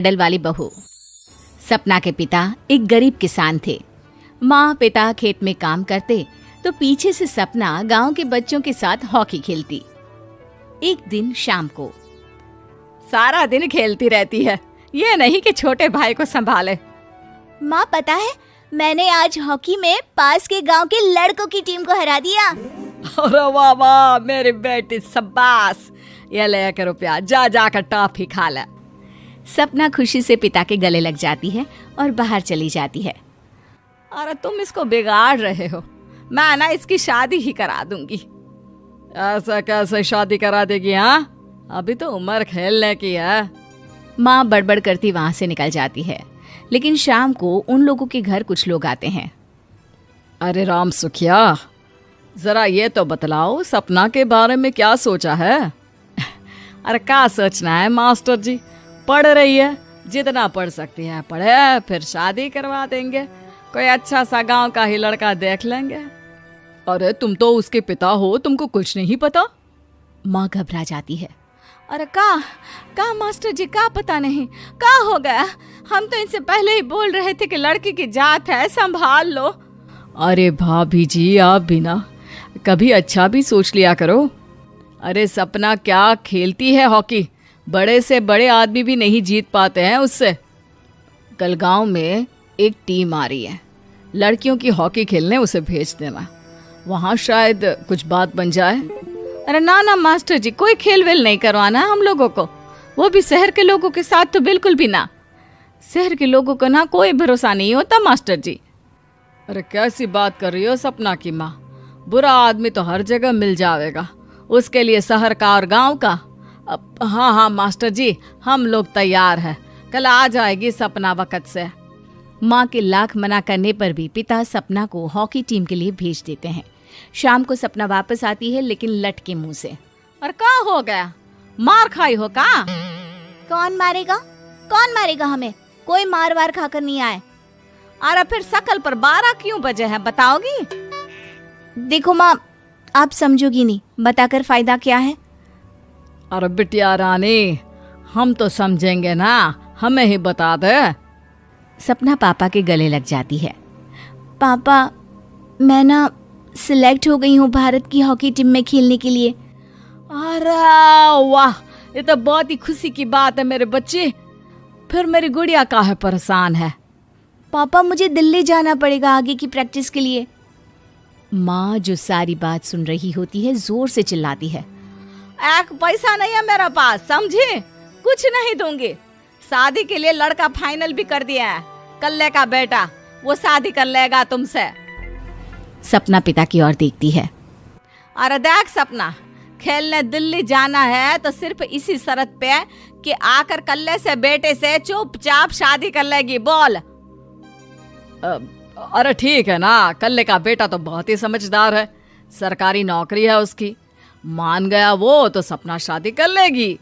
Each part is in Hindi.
डल वाली बहू। सपना के पिता एक गरीब किसान थे। माँ पिता खेत में काम करते तो पीछे से सपना गांव के बच्चों के साथ हॉकी खेलती। एक दिन शाम को सारा दिन खेलती रहती है, ये नहीं कि छोटे भाई को संभाले। माँ पता है, मैंने आज हॉकी में पास के गांव के लड़कों की टीम को हरा दिया। अरे वाह वाह मेरी बेटी, शाबाश। ये लेकर रुपया, जा जाकर टॉफी खा ले। सपना खुशी से पिता के गले लग जाती है और बाहर चली जाती है। अरे तुम इसको बिगाड़ रहे हो, मैं ना इसकी शादी ही करा दूंगी। ऐसा कैसे शादी करा देगी? हाँ, अभी तो उम्र खेलने की है। माँ बड़बड़ करती वहां से निकल जाती है। लेकिन शाम को उन लोगों के घर कुछ लोग आते हैं। अरे राम सुखिया, जरा ये तो बतलाओ, सपना के बारे में क्या सोचा है? अरे क्या सोचना है मास्टर जी, पढ़ रही है, जितना पढ़ सकती है पढ़े, फिर शादी करवा देंगे, कोई अच्छा सा गांव का ही लड़का देख लेंगे। अरे तुम तो उसके पिता हो, तुमको कुछ नहीं पता? माँ घबरा जाती है। अरे का मास्टर जी, का पता नहीं, का हो गया? हम तो इनसे पहले ही बोल रहे थे कि लड़की की जात है, संभाल लो। अरे भाभी जी, आप भी ना कभी अच्छा भी सोच लिया करो। अरे सपना क्या खेलती है हॉकी, बड़े से बड़े आदमी भी नहीं जीत पाते हैं उससे। कल गांव में एक टीम आ रही है, लड़कियों की हॉकी खेलने उसे भेज देना, वहां शायद कुछ बात बन जाए। अरे ना मास्टर जी, कोई खेल वेल नहीं करवाना हम लोगों को, वो भी शहर के लोगों के साथ तो बिल्कुल भी ना। शहर के लोगों को ना कोई भरोसा नहीं होता मास्टर जी। अरे कैसी बात कर रही हो सपना की माँ, बुरा आदमी तो हर जगह मिल जाएगा, उसके लिए शहर का और गांव का। हाँ मास्टर जी, हम लोग तैयार हैं, कल आ जाएगी सपना वक्त से। माँ के लाख मना करने पर भी पिता सपना को हॉकी टीम के लिए भेज देते हैं। शाम को सपना वापस आती है, लेकिन लट के मुंह से। और क्या हो गया, मार खाई हो का? कौन मारेगा हमें? कोई मार वार खाकर नहीं आए। अरे फिर शकल पर 12 क्यों बजे है, बताओगी? देखो माँ, आप समझोगी नहीं, बताकर फायदा क्या है? अरे बिटिया रानी, हम तो समझेंगे ना, हमें ही बता दे। सपना पापा के गले लग जाती है। पापा, मैं ना सिलेक्ट हो गई हूँ भारत की हॉकी टीम में खेलने के लिए। अरे वाह, ये तो बहुत ही खुशी की बात है मेरे बच्चे। फिर मेरी गुड़िया काहे परेशान है? पापा, मुझे दिल्ली जाना पड़ेगा आगे की प्रैक्टिस के लिए। माँ जो सारी बात सुन रही होती है, जोर से चिल्लाती है। एक पैसा नहीं है मेरे पास, समझी? कुछ नहीं दूंगी। शादी के लिए लड़का फाइनल भी कर दिया है, कल्ले का बेटा, वो शादी कर लेगा तुमसे। सपना पिता की ओर देखती है। अरे देख सपना, खेलने दिल्ली जाना है तो सिर्फ इसी शर्त पे कि आकर कल्ले से बेटे से चुपचाप शादी कर लेगी, बोल। अरे ठीक है ना, कल्ले का बेटा तो बहुत ही समझदार है, सरकारी नौकरी है उसकी, मान गया वो तो सपना शादी कर लेगी।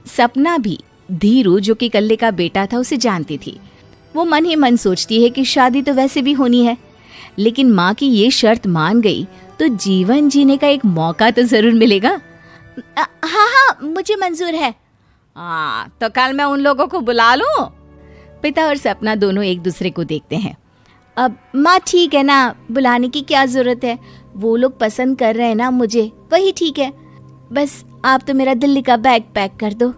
सपना भी धीरू, जो कि कल्ले का बेटा था, उसे जानती थी। वो मन ही मन सोचती है कि शादी तो वैसे भी होनी है, लेकिन माँ की ये शर्त मान गई तो जीवन जीने का एक मौका तो जरूर मिलेगा। हाँ, मुझे मंजूर है। तो कल मैं उन लोगों को बुला लूं? पिता और सपना दोनों एक दूसरे को देखते हैं। अब माँ ठीक है ना, बुलाने की क्या जरूरत है, वो लोग पसंद कर रहे हैं ना मुझे, वही ठीक है। बस आप तो मेरा दिल्ली का बैग पैक कर दो।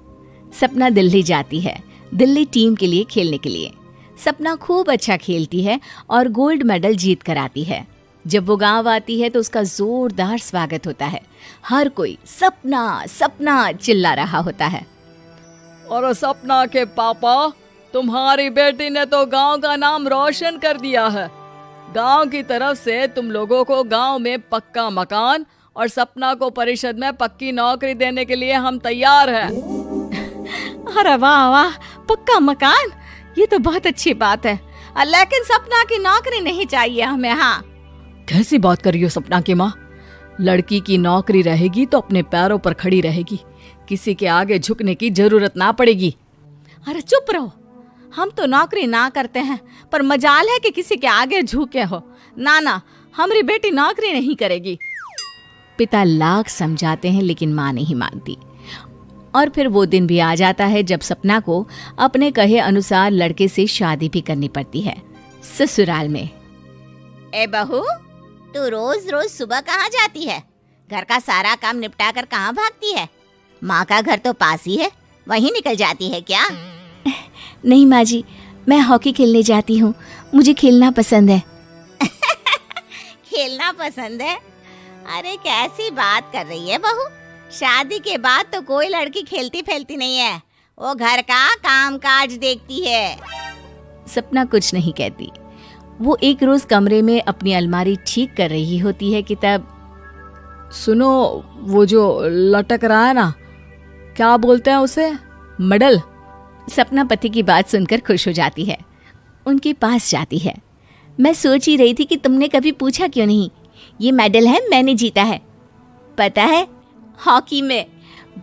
सपना दिल्ली जाती है, दिल्ली टीम के लिए खेलने के लिए। सपना खूब अच्छा खेलती है और गोल्ड मेडल जीत कर आती है। जब वो गांव आती है तो उसका जोरदार स्वागत होता है। हर कोई सपना सपना चिल्ला रहा होता है। और सपना के पापा, तुम्हारी बेटी ने तो गांव का नाम रोशन कर दिया है। गांव की तरफ से तुम लोगों को गांव में पक्का मकान और सपना को परिषद में पक्की नौकरी देने के लिए हम तैयार हैं। अरे वाह वाह, पक्का मकान, ये तो बहुत अच्छी बात है, लेकिन सपना की नौकरी नहीं चाहिए हमें। हाँ, कैसी बात कर रही हो सपना की माँ? लड़की की नौकरी रहेगी तो अपने पैरों पर खड़ी रहेगी, किसी के आगे झुकने की जरूरत ना पड़ेगी। अरे चुप रहो, हम तो नौकरी ना करते हैं, पर मजाल है कि किसी के आगे झुके हो। ना, हमारी बेटी नौकरी नहीं करेगी। पिता लाख समझाते हैं लेकिन माँ नहीं मानती। और फिर वो दिन भी आ जाता है जब सपना को अपने कहे अनुसार लड़के से शादी भी करनी पड़ती है ससुराल में। ए बहू, तू रोज रोज सुबह कहाँ जाती है? घर का सारा काम निपटा कर कहाँ भागती है? माँ का घर तो पास ही है, वहीं निकल जाती है क्या? नहीं माँ जी, मैं हॉकी खेलने जाती हूँ, मुझे खेलना पसंद है। खेलना पसंद है? अरे कैसी बात कर रही है बहू, शादी के बाद तो कोई लड़की खेलती फैलती नहीं है, वो घर का काम काज देखती है। सपना कुछ नहीं कहती। वो एक रोज कमरे में अपनी अलमारी ठीक कर रही होती है कि तब सुनो, वो जो लटक रहा है ना, क्या बोलते हैं उसे? मेडल। सपना पति की बात सुनकर खुश हो जाती है, उनके पास जाती है। मैं सोच ही रही थी कि तुमने कभी पूछा क्यों नहीं। ये मेडल है, मैंने जीता है, पता है, हॉकी में।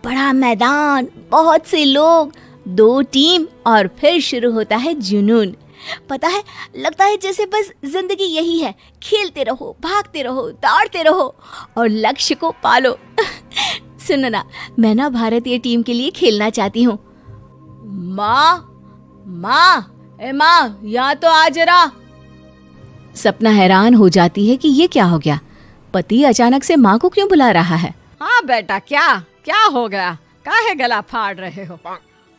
बड़ा मैदान, बहुत से लोग, 2 टीम और फिर शुरू होता है जुनून। पता है, लगता है जैसे बस जिंदगी यही है, खेलते रहो, भागते रहो, दौड़ते रहो और लक्ष्य को पालो। सुनो ना, मैं ना भारतीय टीम के लिए खेलना चाहती हूँ। माँ, यहाँ तो आ जरा। सपना हैरान हो जाती है कि ये क्या हो गया, पति अचानक से माँ को क्यों बुला रहा है। हाँ बेटा, क्या हो गया? काहे गला फाड़ रहे हो?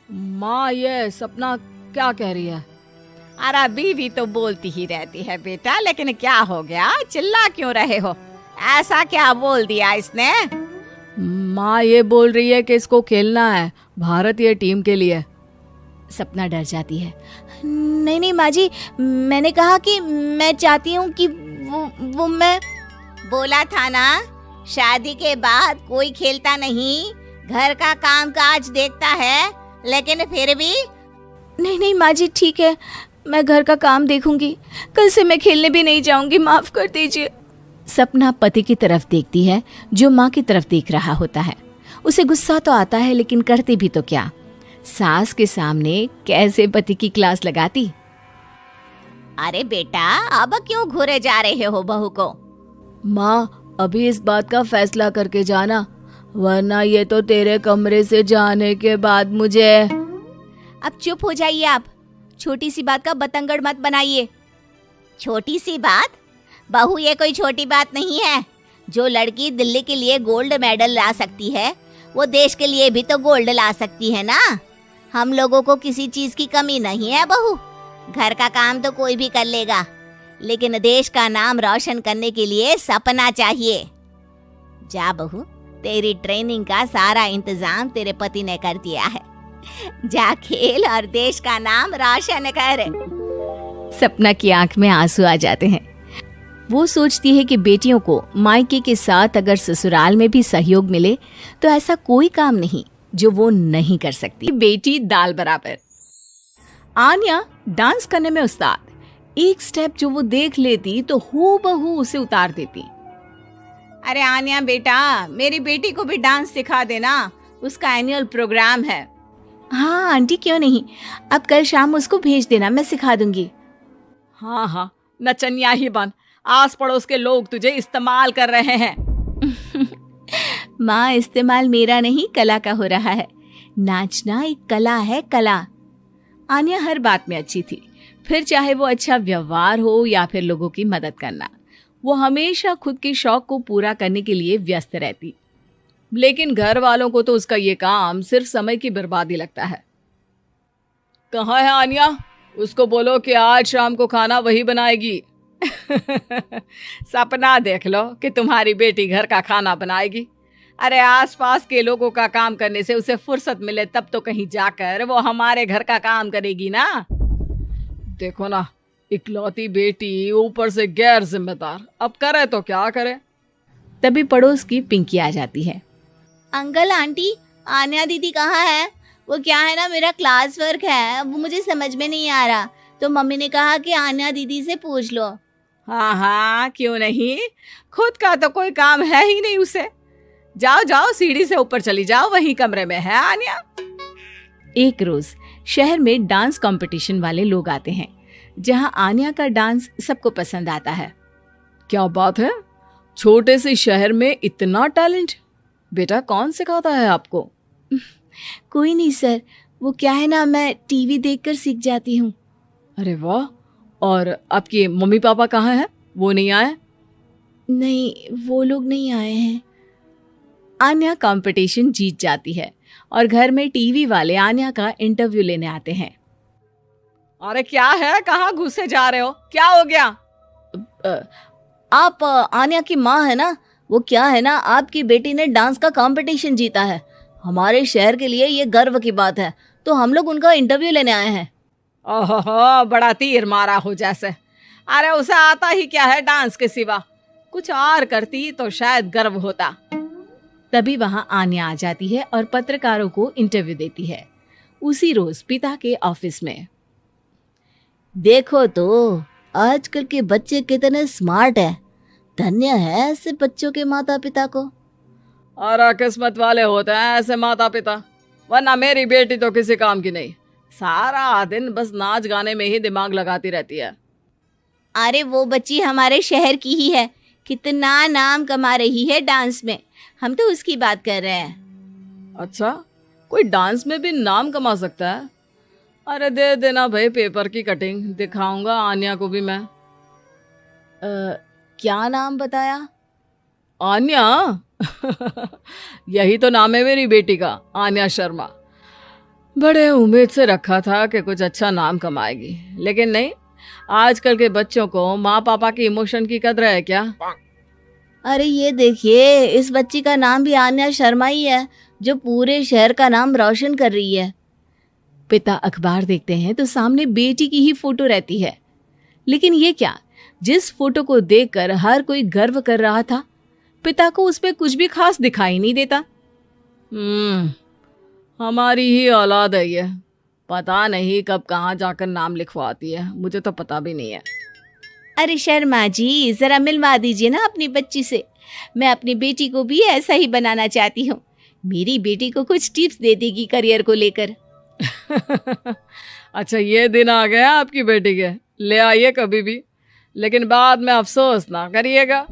माँ, ये सपना क्या कह रही है? अरे बीवी तो बोलती ही रहती है बेटा, लेकिन क्या हो गया, चिल्ला क्यों रहे हो? ऐसा क्या बोल दिया इसने? माँ ये बोल रही है कि इसको खेलना है भारतीय टीम के लिए। सपना डर जाती है। नहीं माँ जी, मैंने कहा कि मैं चाहती हूँ कि वो मैं बोला था ना, शादी के बाद कोई खेलता नहीं, घर का काम काज देखता है, लेकिन फिर भी। नहीं माँ जी, ठीक है, मैं घर का काम देखूंगी, कल से मैं खेलने भी नहीं जाऊंगी, माफ कर दीजिए। सपना पति की तरफ देखती है जो माँ की तरफ देख रहा होता है। उसे गुस्सा तो आता है, लेकिन करती भी तो क्या, सास के सामने कैसे पति की क्लास लगाती। अरे बेटा, अब क्यों घूरे जा रहे हो बहू को? माँ, अभी इस बात का फैसला करके जाना, वरना ये तो तेरे कमरे से जाने के बाद मुझे। अब चुप हो जाइए आप, छोटी सी बात का बतंगड़ मत बनाइए। छोटी सी बात? बहू, ये कोई छोटी बात नहीं है। जो लड़की दिल्ली के लिए गोल्ड मेडल ला सकती है, वो देश के लिए भी तो गोल्ड ला सकती है ना। हम लोगों को किसी चीज की कमी नहीं है बहू, घर का काम तो कोई भी कर लेगा, लेकिन देश का नाम रोशन करने के लिए सपना चाहिए। जा बहू, तेरी ट्रेनिंग का सारा इंतजाम तेरे पति ने कर दिया है, जा खेल और देश का नाम रोशन कर। सपना की आंख में आंसू आ जाते हैं। वो सोचती है कि बेटियों को मायके के साथ अगर ससुराल में भी सहयोग मिले तो ऐसा कोई काम नहीं जो वो नहीं कर सकती। बेटी दाल बराबर। आन्या डांस करने में उस्ताद, एक स्टेप जो वो देख लेती तो हूबहू उसे उतार देती। अरे आन्या बेटा, मेरी बेटी को भी डांस सिखा देना, उसका एनुअल प्रोग्राम है। हाँ आंटी, क्यों नहीं, अब कल शाम उसको भेज देना, मैं सिखा दूंगी। हाँ, नचनिया ही बन, आस पड़ोस के लोग तुझे इस्तेमाल कर रहे हैं। माँ, इस्तेमाल मेरा नहीं, कला का हो रहा है। नाचना एक कला है, कला। आन्या हर बात में अच्छी थी, फिर चाहे वो अच्छा व्यवहार हो या फिर लोगों की मदद करना, वो हमेशा खुद के शौक को पूरा करने के लिए व्यस्त रहती। लेकिन घर वालों को तो उसका ये काम सिर्फ समय की बर्बादी लगता है। कहाँ है आन्या? उसको बोलो कि आज शाम को खाना वही बनाएगी। सपना देख लो कि तुम्हारी बेटी घर का खाना बनाएगी। अरे आसपास के लोगों का काम करने से उसे फुर्सत मिले तब तो कहीं जाकर वो हमारे घर का काम करेगी ना। देखो ना, इकलौती बेटी, ऊपर से गैर जिम्मेदार, अब करे तो क्या करे। तभी पड़ोस की पिंकी आ जाती है। अंकल आंटी, आन्या दीदी कहाँ है? वो क्या है ना, मेरा क्लास वर्क है, वो मुझे समझ में नहीं आ रहा, तो मम्मी ने कहा कि आन्या दीदी से पूछ लो। हाँ, क्यों नहीं, खुद का तो कोई काम है ही नहीं उसे। जाओ, सीढ़ी से ऊपर चली जाओ, वही कमरे में है आन्या। एक रोज शहर में डांस कंपटीशन वाले लोग आते हैं, जहां आन्या का डांस सबको पसंद आता है। क्या बात है, छोटे से शहर में इतना टैलेंट? बेटा कौन सिखाता है आपको? कोई नहीं सर, वो क्या है ना, मैं टीवी देखकर सीख जाती हूँ। अरे वाह, और आपके मम्मी पापा कहाँ हैं? वो नहीं आए? नहीं, वो लोग नहीं आए हैं। आन्या कंपटीशन जीत जाती है और घर में टीवी वाले आन्या का इंटरव्यू लेने आते हैं। अरे क्या है, कहाँ घुसे जा रहे हो, क्या हो गया? आप आन्या की माँ है ना? वो क्या है ना, आपकी बेटी ने डांस का कंपटीशन जीता है। हमारे शहर के लिए ये गर्व की बात है, तो हम लोग उनका इंटरव्यू लेने आए हैं। ओहो, बड़ा तीर मारा हो जैसे। अरे उसे आता ही क्या है डांस के सिवा, कुछ और करती तो शायद गर्व होता। तभी वहां आन्या आ जाती है और पत्रकारों को इंटरव्यू देती है। उसी रोज पिता के ऑफिस में। देखो तो आजकल के बच्चे कितने स्मार्ट हैं। धन्य है ऐसे बच्चों के माता पिता को। और किस्मत वाले होते हैं ऐसे माता पिता, वरना मेरी बेटी तो किसी काम की नहीं, सारा दिन बस नाच गाने में ही दिमाग लगाती रहती है। अरे वो बच्ची हमारे शहर की ही है, कितना नाम कमा रही है डांस में। हम तो उसकी बात कर रहे हैं। अच्छा, कोई डांस में भी नाम कमा सकता है? अरे दे देना भाई पेपर की कटिंग, दिखाऊंगा आन्या को भी मैं। क्या नाम बताया? आन्या? यही तो नाम है मेरी बेटी का, आन्या शर्मा। बड़े उम्मीद से रखा था कि कुछ अच्छा नाम कमाएगी, लेकिन नहीं। आजकल के बच्चों को माँ पापा की इमोशन की कदर है क्या? अरे ये देखिए, इस बच्ची का नाम भी आन्या शर्मा ही है, जो पूरे शहर का नाम रोशन कर रही है। पिता अखबार देखते हैं तो सामने बेटी की ही फोटो रहती है। लेकिन ये क्या, जिस फोटो को देखकर हर कोई गर्व कर रहा था, पिता को उस पे कुछ भी खास दिखाई नहीं देता। हमारी ही औलाद है ये, पता नहीं कब कहाँ जाकर नाम लिखवाती है, मुझे तो पता भी नहीं है। अरे शर्मा जी, जरा मिलवा दीजिए ना अपनी बच्ची से। मैं अपनी बेटी को भी ऐसा ही बनाना चाहती हूँ। मेरी बेटी को कुछ टिप्स दे देगी करियर को लेकर। अच्छा, ये दिन आ गया आपकी बेटी के, ले आइए कभी भी, लेकिन बाद में अफसोस ना करिएगा।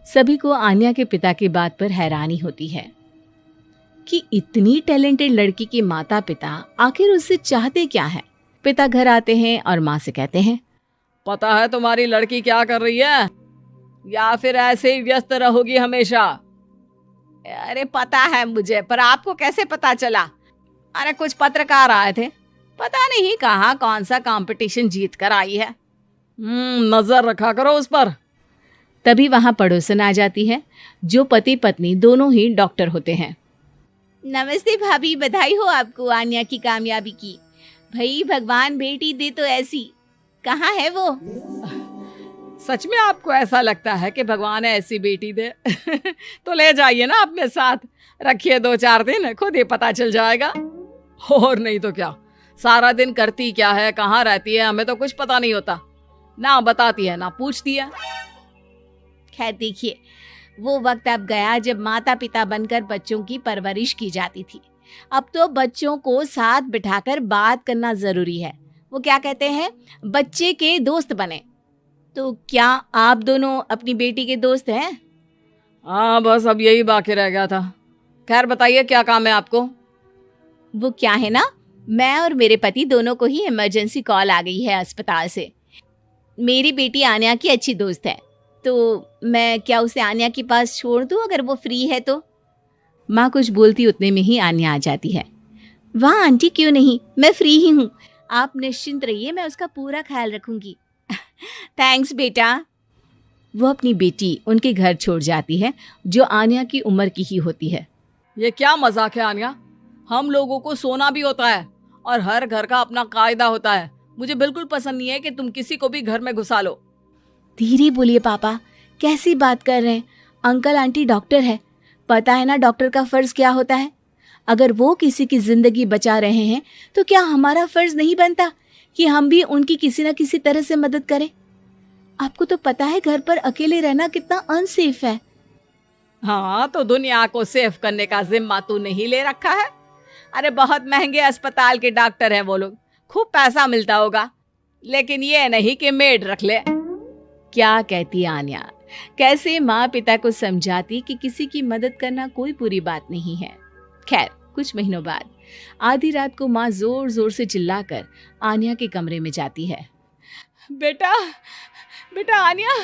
सभी को आन्या के पिता की बात पर हैरानी होती है कि इतनी टैलेंटेड लड़की के माता पिता आखिर उससे चाहते क्या है। पिता घर आते हैं और माँ से कहते हैं, पता है तुम्हारी लड़की क्या कर रही है, या फिर ऐसे ही व्यस्त रहोगी हमेशा? अरे पता है मुझे, पर आपको कैसे पता चला? अरे कुछ पत्रकार आए थे, पता नहीं कहाँ कौन सा कंपटीशन जीत कर आई है। नजर रखा करो उस पर। तभी वहां पड़ोसन आ जाती है, जो पति पत्नी दोनों ही डॉक्टर होते हैं। नमस्ते भाभी, बधाई हो आपको आन्या की कामयाबी की। भाई भगवान बेटी दे तो ऐसी। कहाँ है वो? सच में आपको ऐसा लगता है कि भगवान ऐसी बेटी दे? तो ले जाइए ना अपने साथ, रखिए 2-4 दिन, खुद ही पता चल जाएगा। और नहीं तो क्या, सारा दिन करती क्या है, कहाँ रहती है, हमें तो कुछ पता नहीं होता, ना बताती है ना पूछती है। खैर देखिए, वो वक्त अब गया जब माता पिता बनकर बच्चों की परवरिश की जाती थी। अब तो बच्चों को साथ बिठाकर बात करना जरूरी है। वो क्या कहते हैं, बच्चे के दोस्त बने। तो क्या आप दोनों अपनी बेटी के दोस्त हैं? हाँ, बस अब यही बाकी रह गया था। खैर बताइए, क्या काम है आपको? वो क्या है ना, मैं और मेरे पति दोनों को ही इमरजेंसी कॉल आ गई है अस्पताल से। मेरी बेटी आन्या की अच्छी दोस्त है, तो मैं क्या उसे आन्या के पास छोड़ दूं अगर वो फ्री है तो? माँ कुछ बोलती उतने में ही आन्या आ जाती है। वाह आंटी, क्यों नहीं, मैं फ्री ही हूँ। आप निश्चिंत रहिए, मैं उसका पूरा ख्याल रखूंगी। थैंक्स बेटा। वो अपनी बेटी उनके घर छोड़ जाती है, जो आन्या की उम्र की ही होती है। ये क्या मजाक है आन्या? हम लोगों को सोना भी होता है और हर घर का अपना कायदा होता है। मुझे बिल्कुल पसंद नहीं है कि तुम किसी को भी घर में घुसा लो। धीरे बोलिए पापा, कैसी बात कर रहे हैं? अंकल आंटी डॉक्टर है, पता है ना डॉक्टर का फर्ज क्या होता है। अगर वो किसी की जिंदगी बचा रहे हैं तो क्या हमारा फर्ज नहीं बनता कि हम भी उनकी किसी न किसी तरह से मदद करें? आपको तो पता है घर पर अकेले रहना कितना अनसेफ है। हाँ, तो दुनिया को सेफ करने का जिम्मा तू नहीं ले रखा है? अरे बहुत महंगे अस्पताल के डॉक्टर हैं वो लोग, खूब पैसा मिलता होगा, लेकिन ये नहीं कि मेड रख ले। क्या कहती आन्या, कैसे माँ पिता को समझाती कि किसी की मदद करना कोई बुरी बात नहीं है। खैर, कुछ महीनों बाद आधी रात को माँ जोर जोर से चिल्लाकर आन्या के कमरे में जाती है। बेटा बेटा आन्या,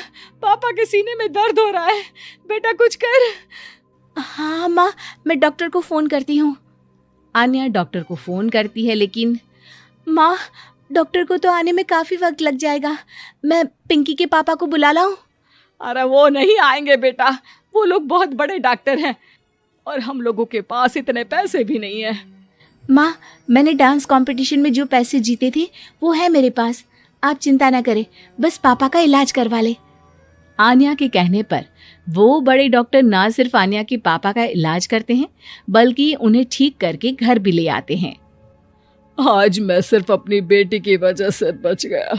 पापा के सीने में दर्द हो रहा है, बेटा कुछ कर। हाँ माँ, मैं डॉक्टर को फ़ोन करती हूँ। आन्या डॉक्टर को फ़ोन करती है, लेकिन माँ, डॉक्टर को तो आने में काफ़ी वक्त लग जाएगा। मैं पिंकी के पापा को बुला लाऊं? अरे वो नहीं आएंगे बेटा, वो लोग बहुत बड़े डॉक्टर हैं और हम लोगों के पास इतने पैसे भी नहीं है। माँ, मैंने डांस कंपटीशन में जो पैसे जीते थे वो है मेरे पास, आप चिंता ना करें, बस पापा का इलाज करवा ले। आन्या के कहने पर वो बड़े डॉक्टर ना सिर्फ आन्या के पापा का इलाज करते हैं, बल्कि उन्हें ठीक करके घर भी ले आते हैं। आज मैं सिर्फ अपनी बेटी की वजह से बच गया।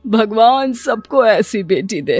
भगवान सबको ऐसी बेटी दे।